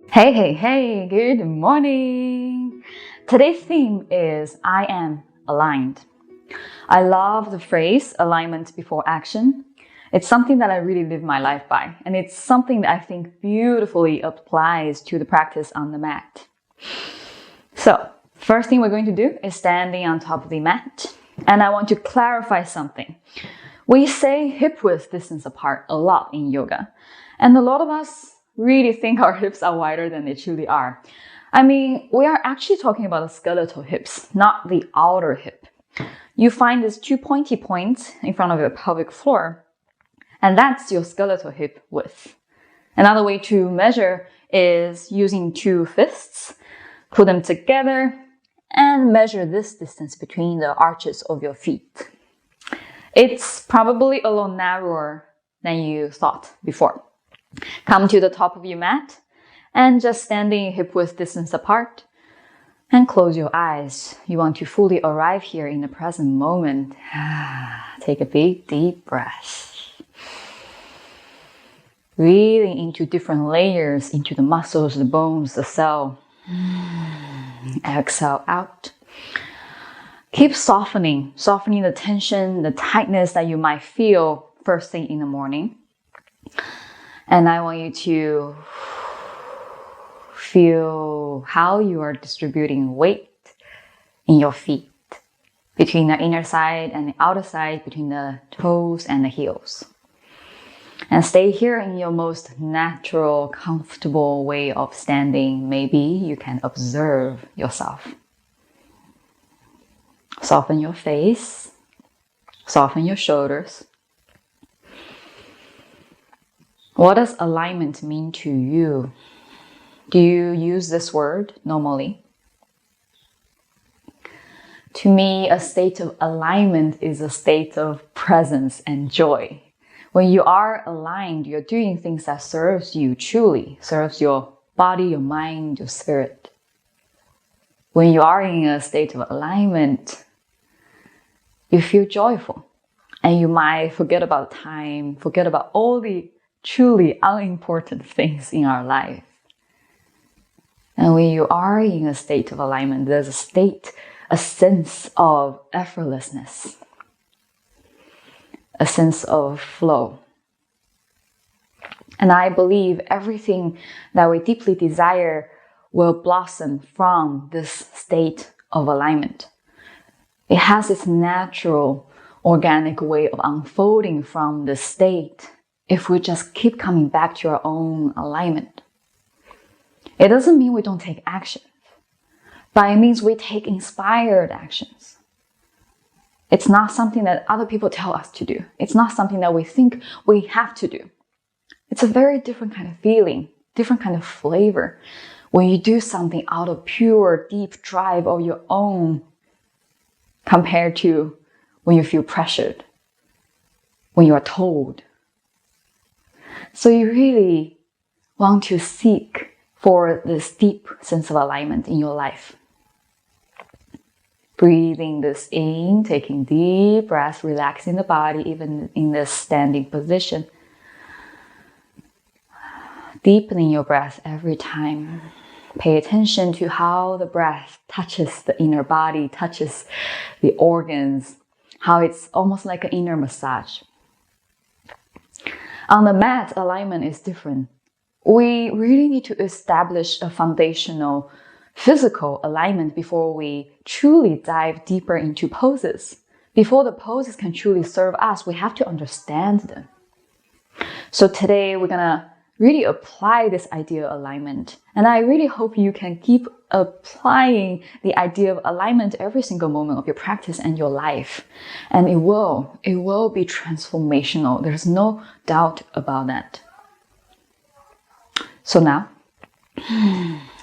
Hey, good morning. Today's theme is I am aligned. I love the phrase alignment before action. It's something that I really live my life by, and it's something that I think beautifully applies to the practice on the mat. So, first thing we're going to do is standing on top of the mat, and I want to clarify something. We say hip width distance apart a lot in yoga, and a lot of us really think our hips are wider than they truly are. I mean, we are actually talking about the skeletal hips, not the outer hip. You find these two pointy points in front of your pelvic floor, and that's your skeletal hip width. Another way to measure is using two fists, put them together, and measure this distance between the arches of your feet. It's probably a little narrower than you thought before. Come to the top of your mat and just standing hip width distance apart and close your eyes. You want to fully arrive here in the present moment. Take a big deep breath. Breathing into different layers, into the muscles, the bones, the cell. Exhale out. Keep softening the tension, the tightness that you might feel first thing in the morning. And I want you to feel how you are distributing weight in your feet, between the inner side and the outer side, between the toes and the heels. And stay here in your most natural, comfortable way of standing. Maybe you can observe yourself. Soften your face, soften your shoulders. What does alignment mean to you? Do you use this word normally? To me, a state of alignment is a state of presence and joy. When you are aligned, you're doing things that serves you truly, serves your body, your mind, your spirit. When you are in a state of alignment, you feel joyful, and you might forget about time, forget about all the truly unimportant things in our life. And when you are in a state of alignment, there's a sense of effortlessness, a sense of flow. And I believe everything that we deeply desire will blossom from this state of alignment. It has its natural, organic way of unfolding from this state if we just keep coming back to our own alignment. It doesn't mean we don't take action, but it means we take inspired actions. It's not something that other people tell us to do. It's not something that we think we have to do. It's a very different kind of feeling, different kind of flavor when you do something out of pure, deep drive of your own compared to when you feel pressured, when you are told. So you really want to seek for this deep sense of alignment in your life. Breathing this in, taking deep breaths, relaxing the body, even in this standing position. Deepening your breath every time. Pay attention to how the breath touches the inner body, touches the organs, how it's almost like an inner massage. On the mat, alignment is different. We really need to establish a foundational physical alignment before we truly dive deeper into poses. Before the poses can truly serve us, we have to understand them. So today we're gonna really apply this idea of alignment. And I really hope you can keep applying the idea of alignment every single moment of your practice and your life. And it will be transformational. There's no doubt about that. So now,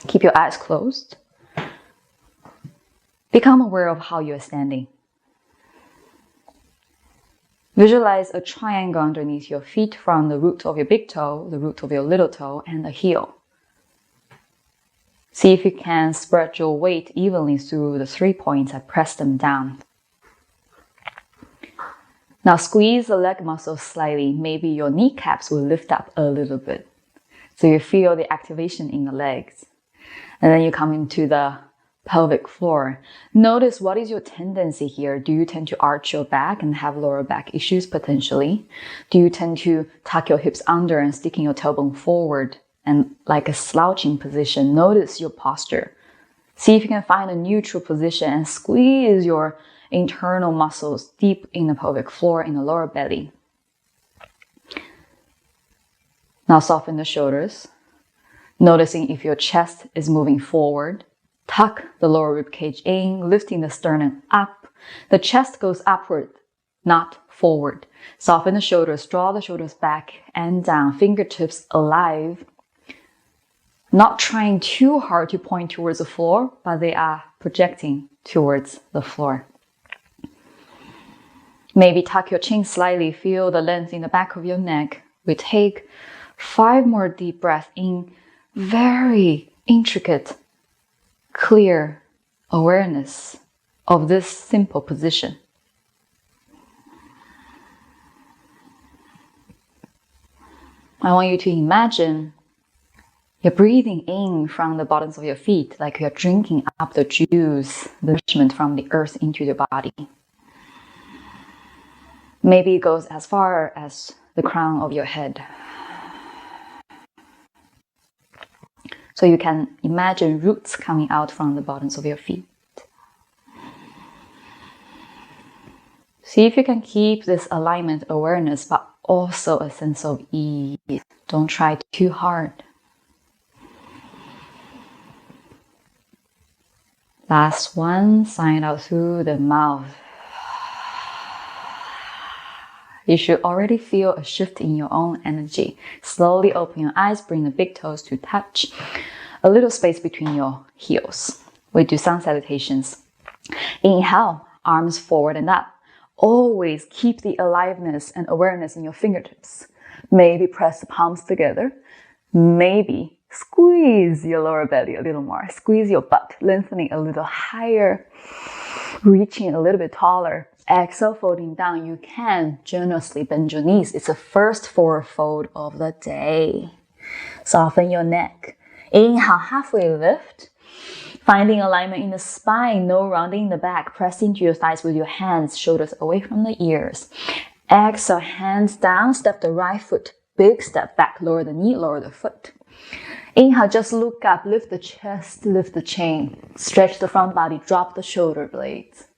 keep your eyes closed. Become aware of how you're standing. Visualize a triangle underneath your feet from the root of your big toe, the root of your little toe, and the heel. See if you can spread your weight evenly through the 3 points and press them down. Now squeeze the leg muscles slightly. Maybe your kneecaps will lift up a little bit. So you feel the activation in the legs. And then you come into the pelvic floor. Notice what is your tendency here. Do you tend to arch your back and have lower back issues potentially? Do you tend to tuck your hips under and sticking your tailbone forward and like a slouching position? Notice your posture. See if you can find a neutral position and squeeze your internal muscles deep in the pelvic floor, in the lower belly. Now soften the shoulders, noticing if your chest is moving forward. Tuck the lower rib cage in, lifting the sternum up. The chest goes upward, not forward. Soften the shoulders, draw the shoulders back and down, fingertips alive. Not trying too hard to point towards the floor, but they are projecting towards the floor. Maybe tuck your chin slightly, feel the length in the back of your neck. We take 5 more deep breaths in very intricate, clear awareness of this simple position. I want you to imagine you're breathing in from the bottoms of your feet like you're drinking up the juice, the nourishment from the earth into your body. Maybe it goes as far as the crown of your head. So you can imagine roots coming out from the bottoms of your feet. See if you can keep this alignment awareness, but also a sense of ease. Don't try too hard. Last one, sigh it out through the mouth. You should already feel a shift in your own energy. Slowly open your eyes, bring the big toes to touch. A little space between your heels. We do sun salutations. Inhale, arms forward and up. Always keep the aliveness and awareness in your fingertips. Maybe press the palms together. Maybe squeeze your lower belly a little more. Squeeze your butt, lengthening a little higher, reaching a little bit taller. Exhale, folding down. You can generously bend your knees. It's the first forward fold of the day. Soften your neck. Inhale, halfway lift. Finding alignment in the spine, no rounding in the back. Press into your thighs with your hands, shoulders away from the ears. Exhale, hands down. Step the right foot. Big step back. Lower the knee, lower the foot. Inhale, just look up. Lift the chest, lift the chin. Stretch the front body. Drop the shoulder blades.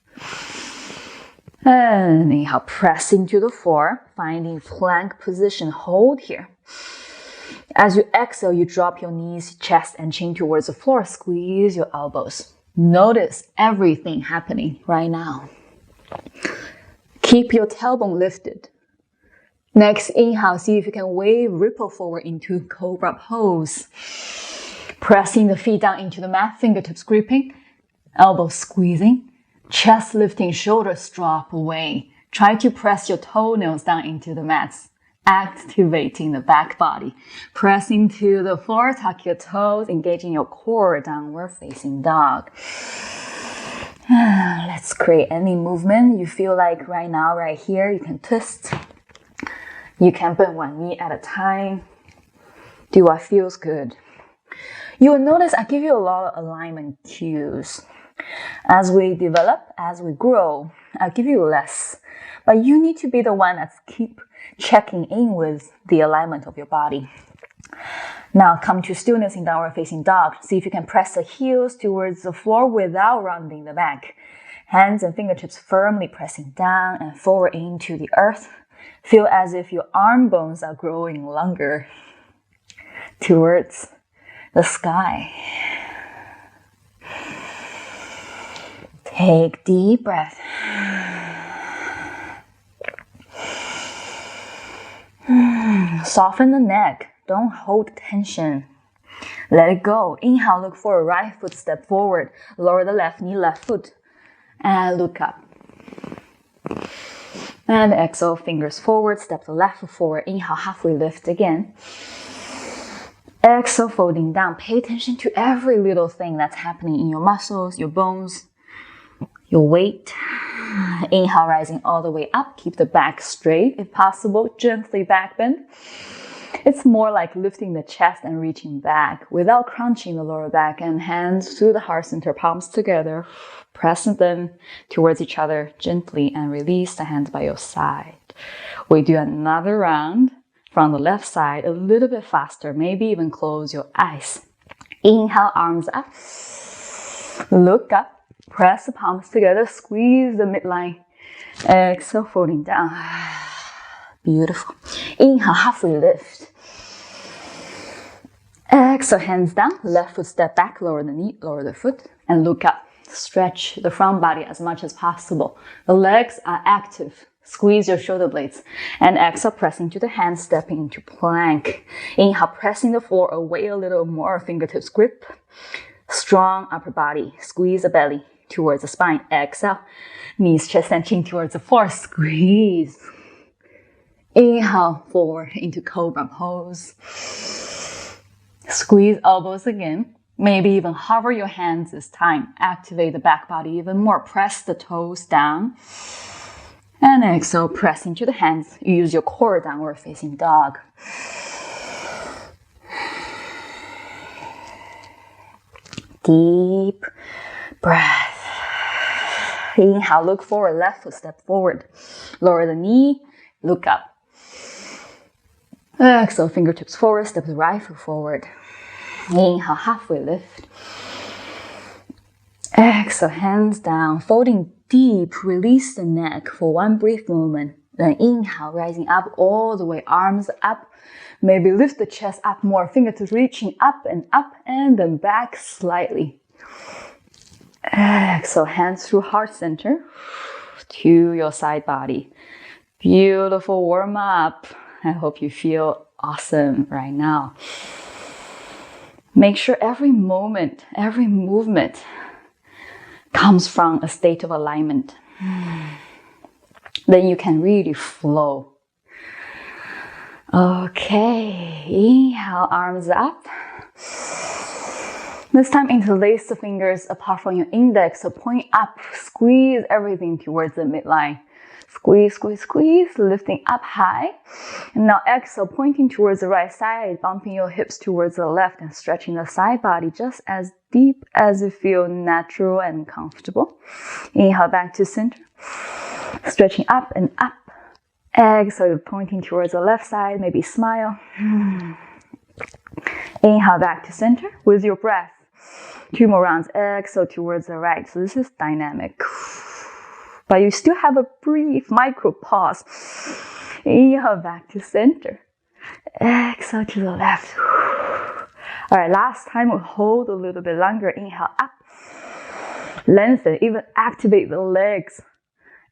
And inhale, press into the floor, finding plank position. Hold here. As you exhale, you drop your knees, chest, and chin towards the floor. Squeeze your elbows. Notice everything happening right now. Keep your tailbone lifted. Next, inhale, see if you can wave, ripple forward into cobra pose. Pressing the feet down into the mat, fingertips gripping, elbows squeezing. Chest lifting, shoulders drop away. Try to press your toenails down into the mats, activating the back body. Press into the floor, tuck your toes, engaging your core, downward facing dog. Let's create any movement you feel like right now, right here. You can twist. You can bend one knee at a time. Do what feels good. You will notice I give you a lot of alignment cues. As we develop, as we grow, I'll give you less. But you need to be the one that keep checking in with the alignment of your body. Now come to stillness in downward facing dog. See if you can press the heels towards the floor without rounding the back. Hands and fingertips firmly pressing down and forward into the earth. Feel as if your arm bones are growing longer towards the sky. Take deep breath. Soften the neck. Don't hold tension. Let it go. Inhale, look forward. Right foot step forward. Lower the left knee, left foot. And look up. And exhale, fingers forward. Step the left foot forward. Inhale, halfway lift again. Exhale, folding down. Pay attention to every little thing that's happening in your muscles, your bones, your weight. Inhale, rising all the way up. Keep the back straight if possible. Gently back bend. It's more like lifting the chest and reaching back without crunching the lower back, and hands through the heart center, palms together, pressing them towards each other gently, and release the hands by your side. We do another round from the left side a little bit faster, maybe even close your eyes. Inhale, arms up, look up, press the palms together, squeeze the midline. Exhale, folding down. Beautiful. Inhale, halfway lift. Exhale, hands down, left foot step back, lower the knee, lower the foot, and look up. Stretch the front body as much as possible. The legs are active. Squeeze your shoulder blades. And exhale, pressing to the hands, stepping into plank. Inhale, pressing the floor away a little more, fingertips grip. Strong upper body. Squeeze the belly towards the spine. Exhale, knees, chest, and chin towards the floor. Squeeze. Inhale, forward into cobra pose. Squeeze elbows again. Maybe even hover your hands this time. Activate the back body even more. Press the toes down. And exhale, press into the hands. Use your core, downward facing dog. Deep breath. Inhale, look forward, left foot step forward. Lower the knee, look up. Exhale, fingertips forward, step the right foot forward. Inhale, halfway lift. Exhale, hands down, folding deep, release the neck for one brief moment. Then inhale, rising up all the way, arms up. Maybe lift the chest up more, fingertips reaching up, and then back slightly. Exhale, hands through heart center to your side body. Beautiful warm up. I hope you feel awesome right now. Make sure every moment, every movement comes from a state of alignment. Then you can really flow. Okay, inhale, arms up. This time interlace the fingers apart from your index, so point up, squeeze everything towards the midline. Squeeze, squeeze, squeeze, lifting up high. And now exhale, pointing towards the right side, bumping your hips towards the left and stretching the side body just as deep as you feel natural and comfortable. Inhale, back to center. Stretching up and up. Exhale, pointing towards the left side, maybe smile. Inhale, back to center with your breath. 2 more rounds. Exhale towards the right. So this is dynamic. But you still have a brief micro pause. Inhale, back to center. Exhale to the left. All right, last time we'll hold a little bit longer. Inhale, up. Lengthen, even activate the legs.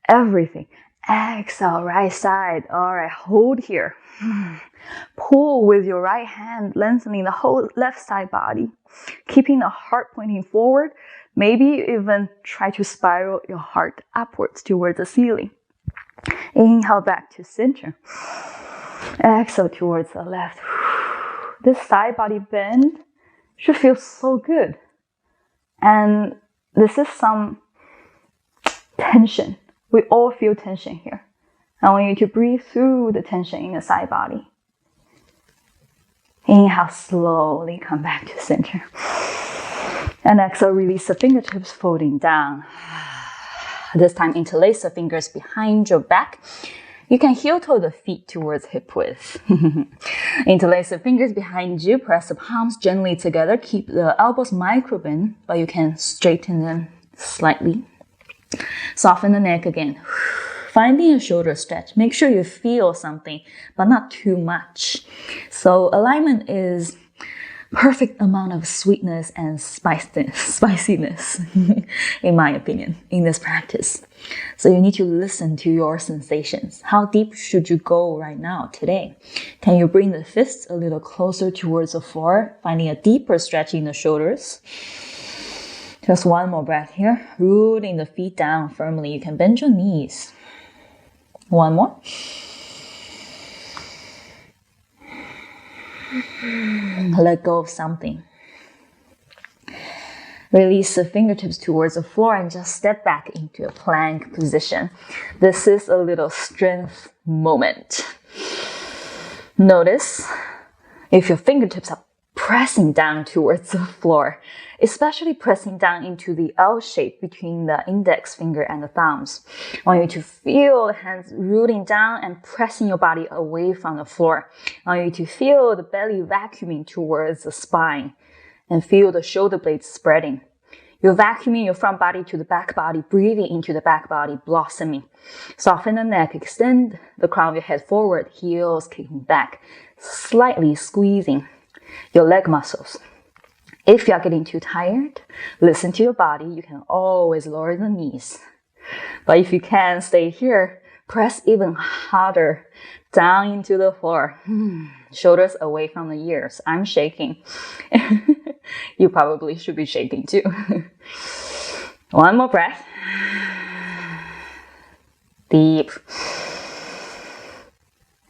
Everything. Exhale, right side. All right, hold here. Pull with your right hand, lengthening the whole left side body. Keeping the heart pointing forward. Maybe even try to spiral your heart upwards towards the ceiling. Inhale, back to center. Exhale towards the left. This side body bend should feel so good. And this is some tension. We all feel tension here. I want you to breathe through the tension in the side body. Inhale, slowly come back to center. And exhale, release the fingertips, folding down. This time, interlace the fingers behind your back. You can heel toe the feet towards hip width. Interlace the fingers behind you, press the palms gently together. Keep the elbows micro bend, but you can straighten them slightly. Soften the neck again. Finding a shoulder stretch. Make sure you feel something, but not too much. So alignment is perfect amount of sweetness and spiciness, in my opinion, in this practice. So you need to listen to your sensations. How deep should you go right now, today? Can you bring the fists a little closer towards the floor, finding a deeper stretch in the shoulders? Just one more breath here. Rooting the feet down firmly. You can bend your knees. One more. Let go of something. Release the fingertips towards the floor and just step back into a plank position. This is a little strength moment. Notice if your fingertips are pressing down towards the floor, especially pressing down into the L shape between the index finger and the thumbs. I want you to feel the hands rooting down and pressing your body away from the floor. I want you to feel the belly vacuuming towards the spine and feel the shoulder blades spreading. You're vacuuming your front body to the back body, breathing into the back body, blossoming. Soften the neck, extend the crown of your head forward, heels kicking back, slightly squeezing your leg muscles. If you are getting too tired, listen to your body. You can always lower the knees. But if you can stay here, press even harder down into the floor. Shoulders away from the ears. I'm shaking. You probably should be shaking too. One more breath. Deep.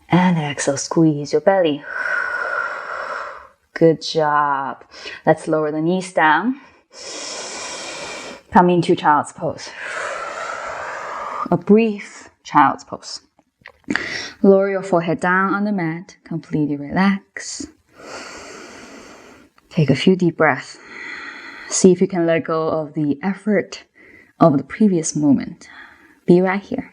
And exhale, squeeze your belly. Good job. Let's lower the knees down. Come into child's pose. A brief child's pose. Lower your forehead down on the mat. Completely relax. Take a few deep breaths. See if you can let go of the effort of the previous moment. Be right here.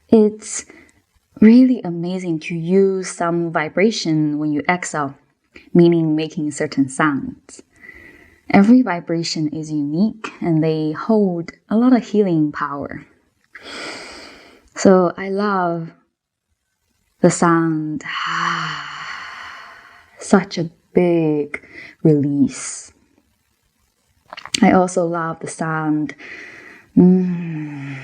It's really amazing to use some vibration when you exhale, meaning making certain sounds. Every vibration is unique and they hold a lot of healing power. So I love the sound, such a big release. I also love the sound, It's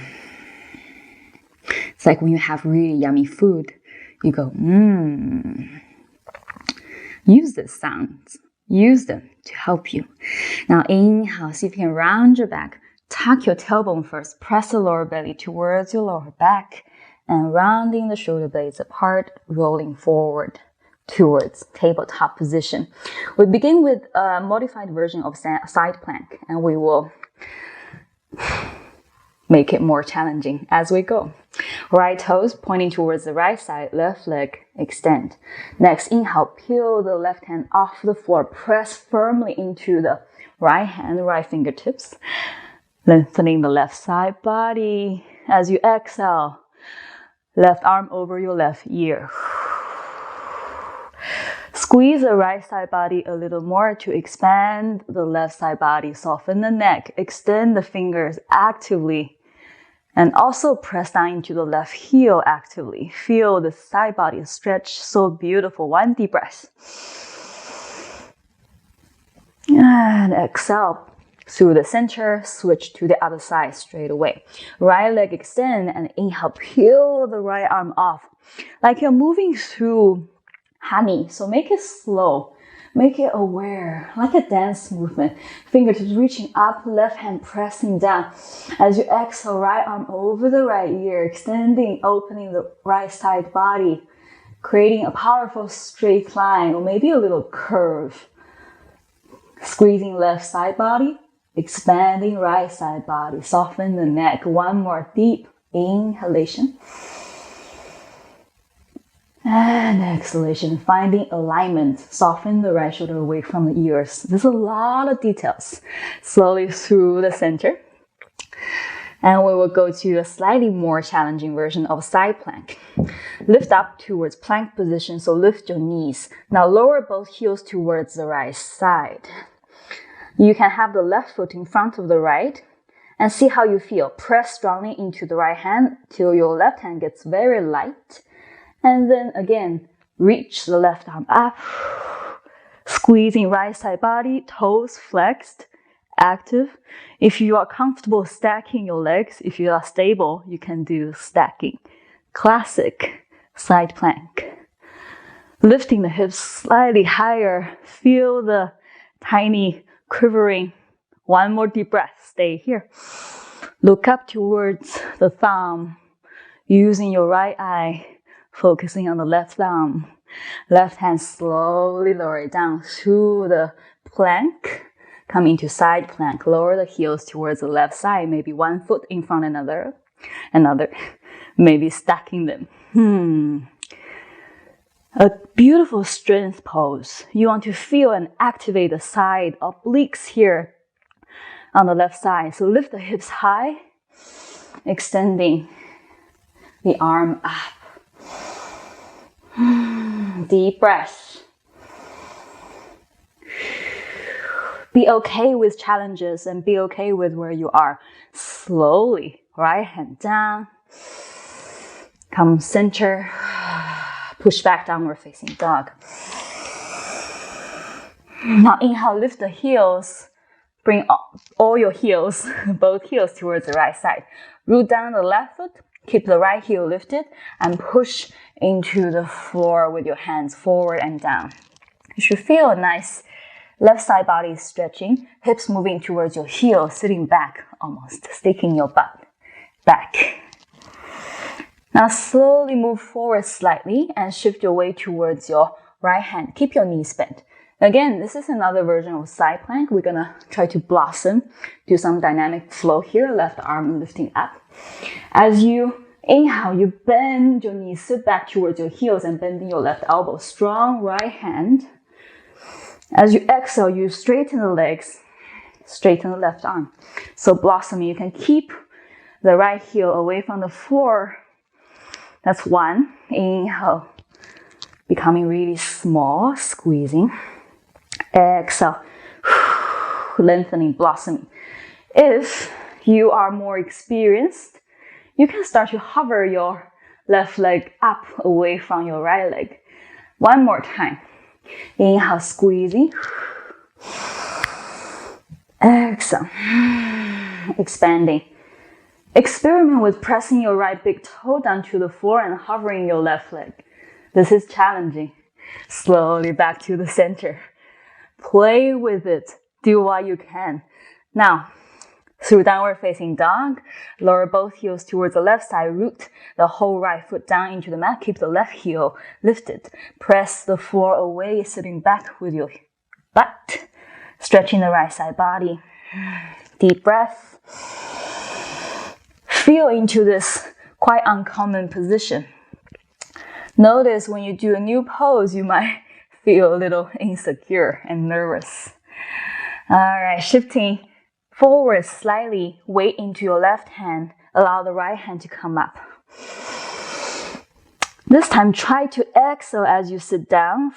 like when you have really yummy food, you go, Use these sounds. Use them to help you. Now inhale, see if you can round your back. Tuck your tailbone first. Press the lower belly towards your lower back. And rounding the shoulder blades apart, rolling forward towards tabletop position. We begin with a modified version of side plank, and we will make it more challenging as we go. Right toes pointing towards the right side, left leg extend. Next, inhale, peel the left hand off the floor. Press firmly into the right hand, right fingertips. Lengthening the left side body. As you exhale, left arm over your left ear. Squeeze the right side body a little more to expand the left side body. Soften the neck. Extend the fingers actively. And also press down into the left heel actively. Feel the side body stretch, so beautiful. One deep breath. And exhale through the center, switch to the other side straight away. Right leg extend and inhale, peel the right arm off. Like you're moving through honey, so make it slow. Make it aware, like a dance movement. Fingertips reaching up, left hand pressing down. As you exhale, right arm over the right ear, extending, opening the right side body, creating a powerful straight line or maybe a little curve. Squeezing left side body, expanding right side body. Soften the neck. One more deep inhalation. And exhalation, finding alignment. Soften the right shoulder away from the ears. There's a lot of details. Slowly through the center. And we will go to a slightly more challenging version of side plank. Lift up towards plank position, so lift your knees. Now lower both heels towards the right side. You can have the left foot in front of the right and see how you feel. Press strongly into the right hand till your left hand gets very light. And then again, reach the left arm up, squeezing right side body, toes flexed, active. If you are comfortable stacking your legs, if you are stable, you can do stacking. Classic side plank. Lifting the hips slightly higher, feel the tiny quivering. One more deep breath, stay here. Look up towards the thumb, using your right eye. Focusing on the left thumb. Left hand slowly lower it down through the plank. Come into side plank. Lower the heels towards the left side. Maybe one foot in front of another. Maybe stacking them. A beautiful strength pose. You want to feel and activate the side obliques here on the left side. So lift the hips high, extending the arm up. Deep breath. Be okay with challenges and be okay with where you are. Slowly, right hand down. Come center. Push back, downward facing dog. Now inhale, lift the heels. Bring all your heels, both heels towards the right side. Root down the left foot. Keep the right heel lifted and push into the floor with your hands forward and down. You should feel a nice left side body stretching. Hips moving towards your heel, sitting back almost, sticking your butt back. Now slowly move forward slightly and shift your weight towards your right hand. Keep your knees bent. Again, this is another version of side plank. We're gonna try to blossom, do some dynamic flow here, left arm lifting up. As you inhale, you bend your knees, sit back towards your heels and bending your left elbow. Strong right hand. As you exhale, you straighten the legs, straighten the left arm. So blossoming, you can keep the right heel away from the floor. That's one. Inhale, becoming really small, squeezing. Exhale, lengthening, blossoming. If you are more experienced, you can start to hover your left leg up away from your right leg. One more time. Inhale, squeezing. Exhale, expanding. Experiment with pressing your right big toe down to the floor and hovering your left leg. This is challenging. Slowly back to the center. Play with it. Do what you can. Now, through downward facing dog, lower both heels towards the left side. Root the whole right foot down into the mat. Keep the left heel lifted. Press the floor away, sitting back with your butt. Stretching the right side body. Deep breath. Feel into this quite uncommon position. Notice when you do a new pose, you might feel a little insecure and nervous. All right, shifting forward slightly, weight into your left hand. Allow the right hand to come up. This time, try to exhale as you sit down.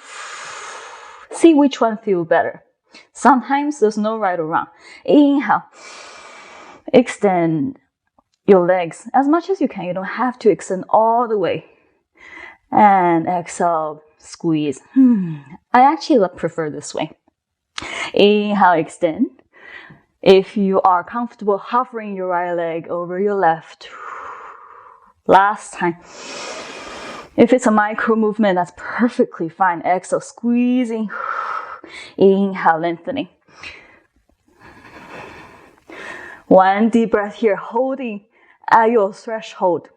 See which one feels better. Sometimes there's no right or wrong. Inhale. Extend your legs as much as you can. You don't have to extend all the way. And exhale, squeeze. I actually prefer this way. Inhale, extend. If you are comfortable hovering your right leg over your left. Last time. If it's a micro movement, that's perfectly fine. Exhale, squeezing. Inhale, lengthening. One deep breath here, holding at your threshold.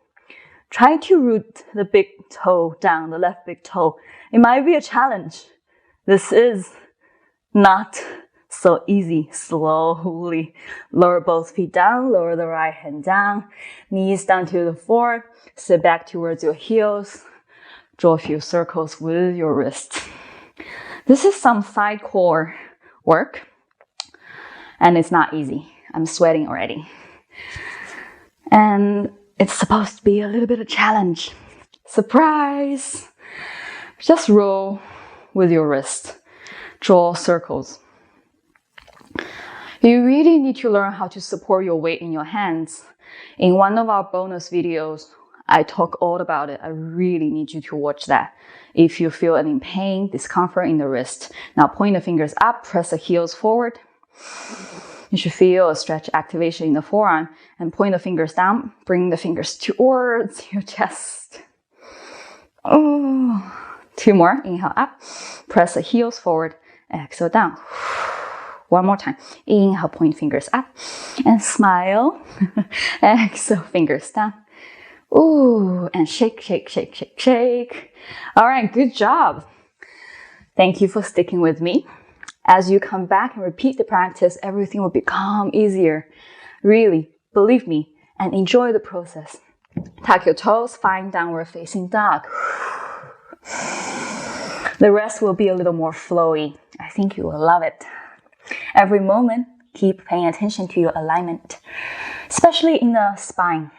Try to root the big toe down, the left big toe. It might be a challenge. This is not so easy. Slowly lower both feet down, lower the right hand down, knees down to the floor, sit back towards your heels, draw a few circles with your wrist. This is some side core work, and it's not easy. I'm sweating already. And it's supposed to be a little bit of challenge. Surprise! Just roll with your wrist. Draw circles. You really need to learn how to support your weight in your hands. In one of our bonus videos, I talk all about it. I really need you to watch that. If you feel any pain, discomfort in the wrist. Now point the fingers up, press the heels forward. You should feel a stretch activation in the forearm and point the fingers down. Bring the fingers towards your chest. Oh, two more. Inhale up. Press the heels forward. Exhale down. One more time. Inhale, point fingers up and smile. Exhale, fingers down. Ooh, and shake, shake, shake, shake, shake. All right, good job. Thank you for sticking with me. As you come back and repeat the practice, everything will become easier. Really, believe me, and enjoy the process. Tuck your toes, find downward facing dog. The rest will be a little more flowy. I think you will love it. Every moment, keep paying attention to your alignment, especially in the spine,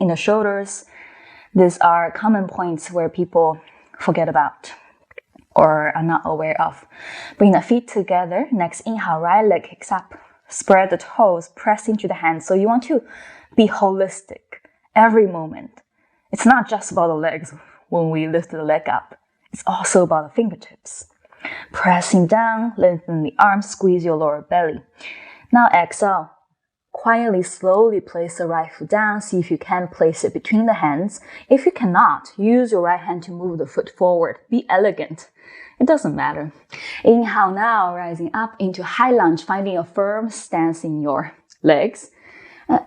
in the shoulders. These are common points where people forget about or are not aware of. Bring the feet together. Next inhale, right leg kicks up. Spread the toes, press into the hands. So you want to be holistic every moment. It's not just about the legs when we lift the leg up. It's also about the fingertips. Pressing down, lengthen the arms, squeeze your lower belly. Now exhale. Quietly, slowly place the right foot down. See if you can place it between the hands. If you cannot, use your right hand to move the foot forward. Be elegant. It doesn't matter. Inhale now, rising up into high lunge, finding a firm stance in your legs.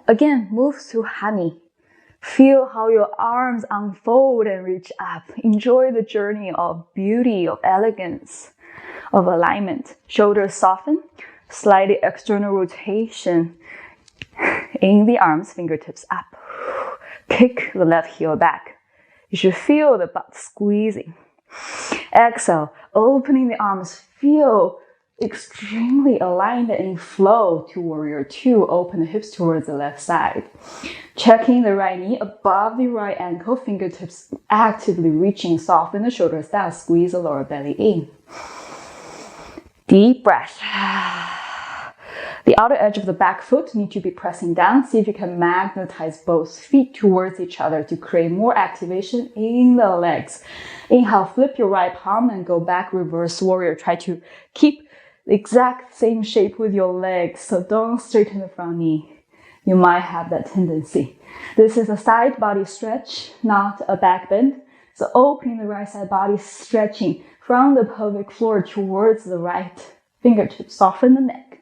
Again, move through honey. Feel how your arms unfold and reach up. Enjoy the journey of beauty, of elegance, of alignment. Shoulders soften, slightly external rotation in the arms, fingertips up. Kick the left heel back. You should feel the butt squeezing. Exhale, opening the arms. Feel extremely aligned and flow to warrior two. Open the hips towards the left side. Checking the right knee above the right ankle. Fingertips actively reaching. Soften the shoulders down. Squeeze the lower belly in. Deep breath. The outer edge of the back foot need to be pressing down. See if you can magnetize both feet towards each other to create more activation in the legs. Inhale, flip your right palm and go back, reverse warrior. Try to keep the exact same shape with your legs, so don't straighten the front knee. You might have that tendency. This is a side body stretch, not a back bend. So opening the right side body, stretching from the pelvic floor towards the right fingertips. Soften the neck.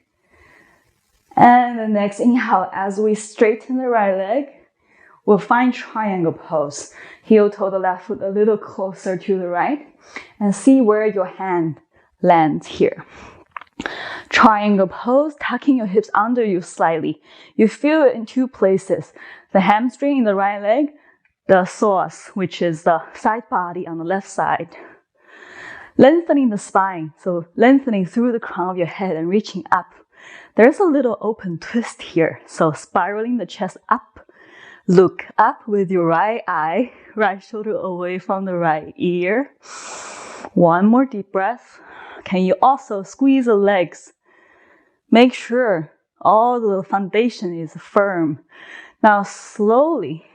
And the next inhale, as we straighten the right leg, we'll find triangle pose. Heel toe the left foot a little closer to the right and see where your hand lands here. Triangle pose, tucking your hips under you slightly. You feel it in two places. The hamstring in the right leg, the psoas, which is the side body on the left side. Lengthening the spine, so lengthening through the crown of your head and reaching up. There's a little open twist here, so spiraling the chest up. Look up with your right eye, right shoulder away from the right ear. One more deep breath. Can you also squeeze the legs? Make sure all the foundation is firm. Now slowly,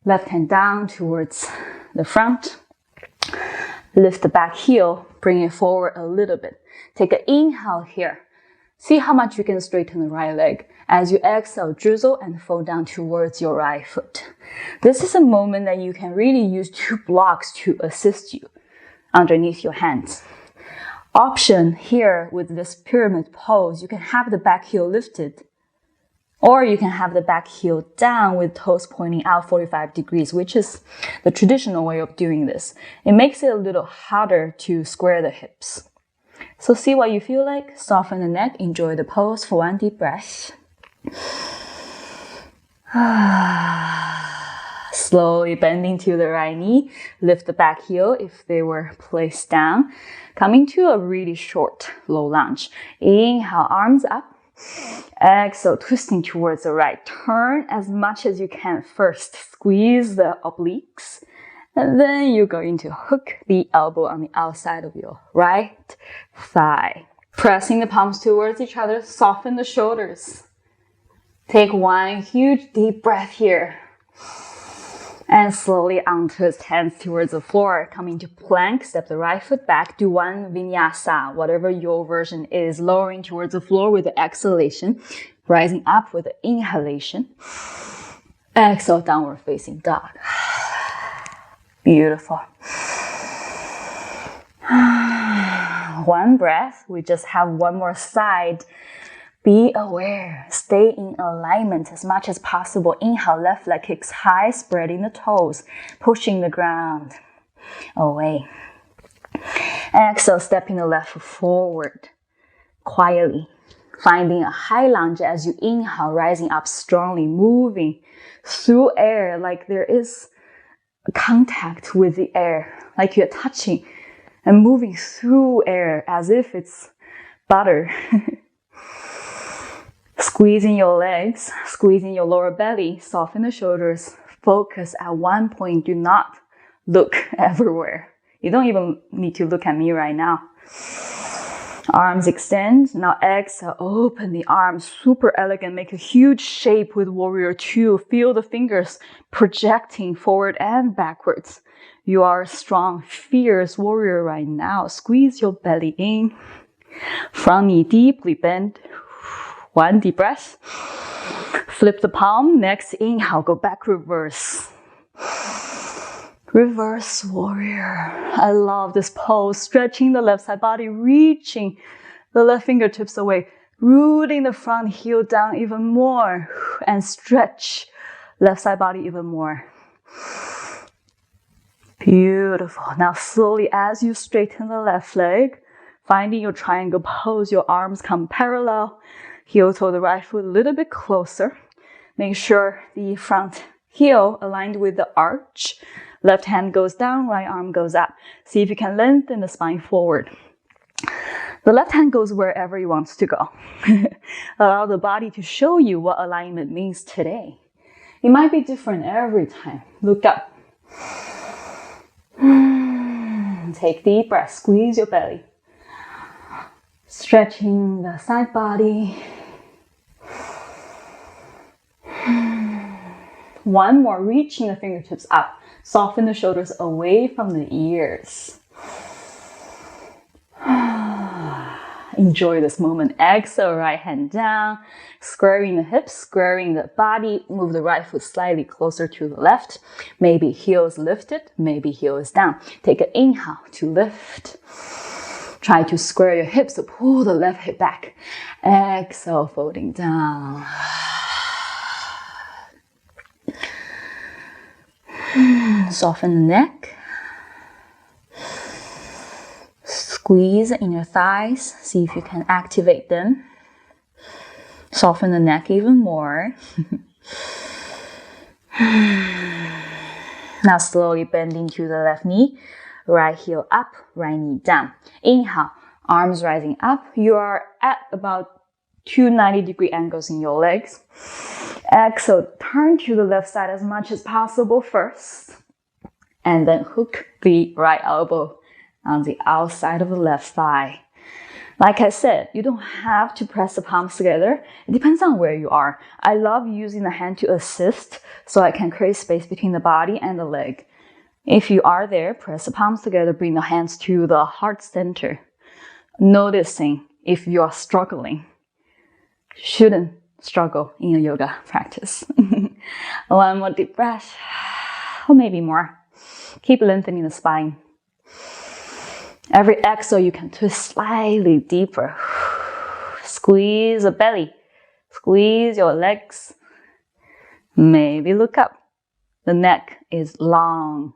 left hand down towards the front. Lift the back heel, bring it forward a little bit. Take an inhale here. See how much you can straighten the right leg. As you exhale, drizzle and fold down towards your right foot. This is a moment that you can really use two blocks to assist you underneath your hands. Option here with this pyramid pose, you can have the back heel lifted, or you can have the back heel down with toes pointing out 45 degrees, which is the traditional way of doing this. It makes it a little harder to square the hips. So see what you feel like. Soften the neck. Enjoy the pose for one deep breath. Slowly bending to the right knee. Lift the back heel if they were placed down. Coming to a really short low lunge. Inhale, arms up. Exhale, twisting towards the right. Turn as much as you can first. Squeeze the obliques. And then you're going to hook the elbow on the outside of your right thigh. Pressing the palms towards each other, soften the shoulders. Take one huge deep breath here. And slowly untwist hands towards the floor. Coming to plank, step the right foot back. Do one vinyasa, whatever your version is. Lowering towards the floor with the exhalation. Rising up with the inhalation. Exhale, downward facing dog. Beautiful. One breath. We just have one more side. Be aware. Stay in alignment as much as possible. Inhale, left leg kicks high, spreading the toes, pushing the ground away. Exhale, stepping the left foot forward quietly. Finding a high lunge as you inhale, rising up strongly, moving through air like there is contact with the air, like you're touching and moving through air as if it's butter. Squeezing your legs, squeezing your lower belly, soften the shoulders, focus at one point, do not look everywhere. You don't even need to look at me right now. Arms extend. Now exhale, open the arms, super elegant. Make a huge shape with warrior two. Feel the fingers projecting forward and backwards. You are a strong, fierce warrior right now. Squeeze your belly in. Front knee deeply bent. One deep breath. Flip the palm. Next inhale, go back reverse. Reverse warrior. I love this pose. Stretching the left side body, reaching the left fingertips away, rooting the front heel down even more, and stretch left side body even more. Beautiful. Now slowly as you straighten the left leg, finding your triangle pose, your arms come parallel, heel toe the right foot a little bit closer. Make sure the front heel aligned with the arch. Left hand goes down, right arm goes up. See if you can lengthen the spine forward. The left hand goes wherever it wants to go. Allow the body to show you what alignment means today. It might be different every time. Look up. Take deep breath, squeeze your belly. Stretching the side body. One more, reaching the fingertips up. Soften the shoulders away from the ears. Enjoy this moment. Exhale, right hand down. Squaring the hips, squaring the body. Move the right foot slightly closer to the left. Maybe heel is lifted, maybe heel is down. Take an inhale to lift. Try to square your hips, so pull the left hip back. Exhale, folding down. Soften the neck. Squeeze in your thighs. See if you can activate them. Soften the neck even more. Now slowly bending to the left knee. Right heel up, right knee down. Inhale, arms rising up. You are at about 2 90-degree angles in your legs. Exhale, turn to the left side as much as possible first. And then hook the right elbow on the outside of the left thigh. Like I said, you don't have to press the palms together. It depends on where you are. I love using the hand to assist so I can create space between the body and the leg. If you are there, press the palms together, bring the hands to the heart center. Noticing if you are struggling. Shouldn't struggle in a yoga practice. One more deep breath, or maybe more. Keep lengthening the spine. Every exhale, you can twist slightly deeper. Squeeze the belly. Squeeze your legs. Maybe look up. The neck is long.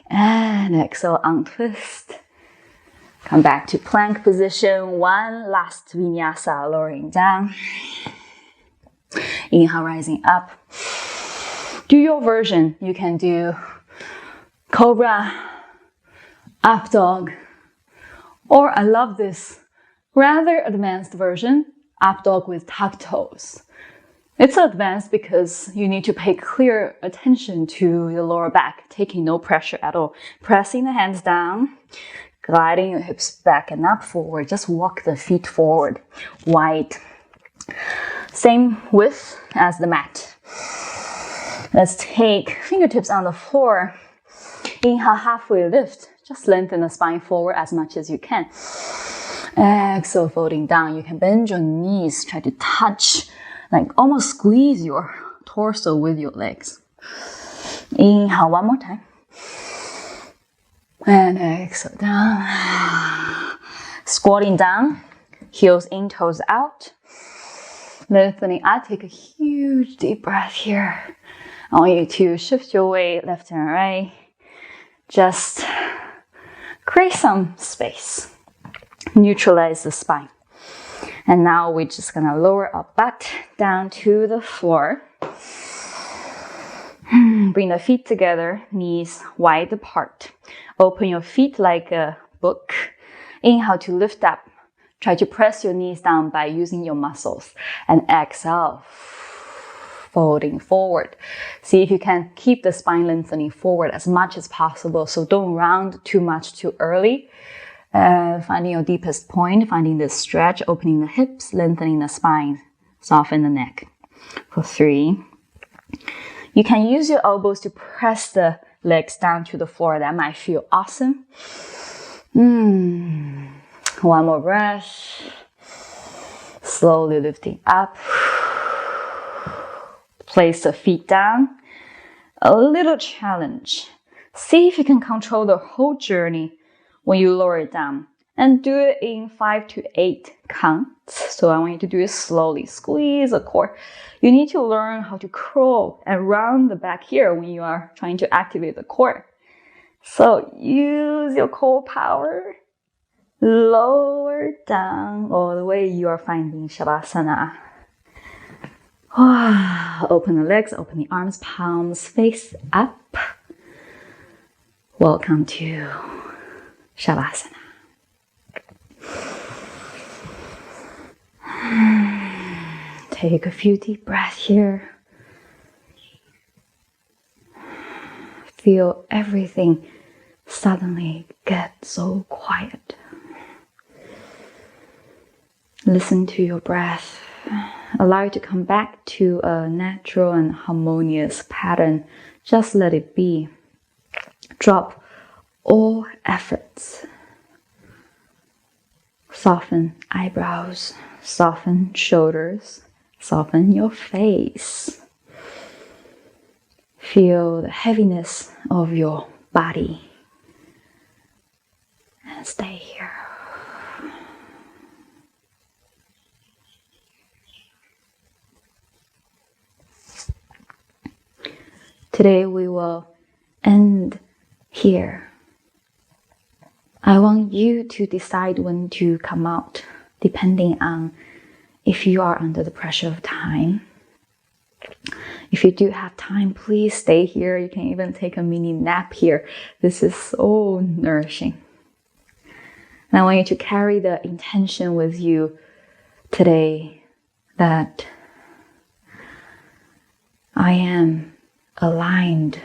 And exhale, untwist. Come back to plank position. One last vinyasa, lowering down. Inhale, rising up. Do your version. You can do cobra, up dog, or I love this rather advanced version, up dog with tucked toes. It's advanced because you need to pay clear attention to your lower back, taking no pressure at all. Pressing the hands down, gliding your hips back and up forward. Just walk the feet forward, wide. Same width as the mat. Let's take fingertips on the floor. Inhale, halfway lift. Just lengthen the spine forward as much as you can. Exhale, folding down. You can bend your knees, try to touch, like almost squeeze your torso with your legs. Inhale, one more time. And exhale down. Squatting down, heels in, toes out. Lengthening out, take a huge deep breath here. I want you to shift your weight left and right. Just create some space. Neutralize the spine. And now we're just gonna lower our butt down to the floor. Bring the feet together, knees wide apart. Open your feet like a book. Inhale to lift up. Try to press your knees down by using your muscles. And exhale, folding forward. See if you can keep the spine lengthening forward as much as possible. So don't round too much too early. Finding your deepest point, finding the stretch, opening the hips, lengthening the spine, soften the neck. For 3. You can use your elbows to press the legs down to the floor. That might feel awesome. One more breath. Slowly lifting up. Place the feet down. A little challenge. See if you can control the whole journey when you lower it down. And do it in 5 to 8 counts. So I want you to do it slowly. Squeeze the core. You need to learn how to crawl and round the back here when you are trying to activate the core. So use your core power. Lower down all the way. You are finding Shavasana. Open the legs, open the arms, palms face up. Welcome to Shavasana. Take a few deep breaths here. Feel everything suddenly get so quiet. Listen to your breath. Allow it to come back to a natural and harmonious pattern. Just let it be. Drop all efforts. Soften eyebrows, soften shoulders, soften your face. Feel the heaviness of your body. And stay here. Today we will end here. I want you to decide when to come out, depending on if you are under the pressure of time. If you do have time, please stay here. You can even take a mini nap here. This is so nourishing. And I want you to carry the intention with you today that I am aligned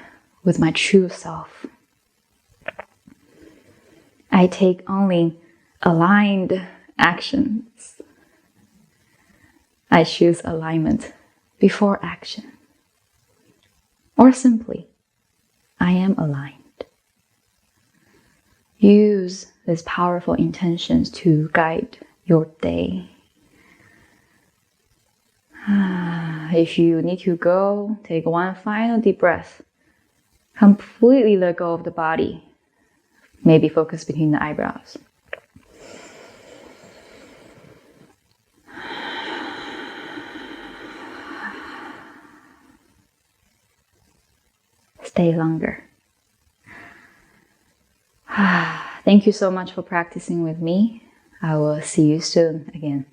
with my true self. I take only aligned actions. I choose alignment before action. Or simply, I am aligned. Use these powerful intentions to guide your day. If you need to go, take one final deep breath. Completely let go of the body. Maybe focus between the eyebrows. Stay longer. Thank you so much for practicing with me. I will see you soon again.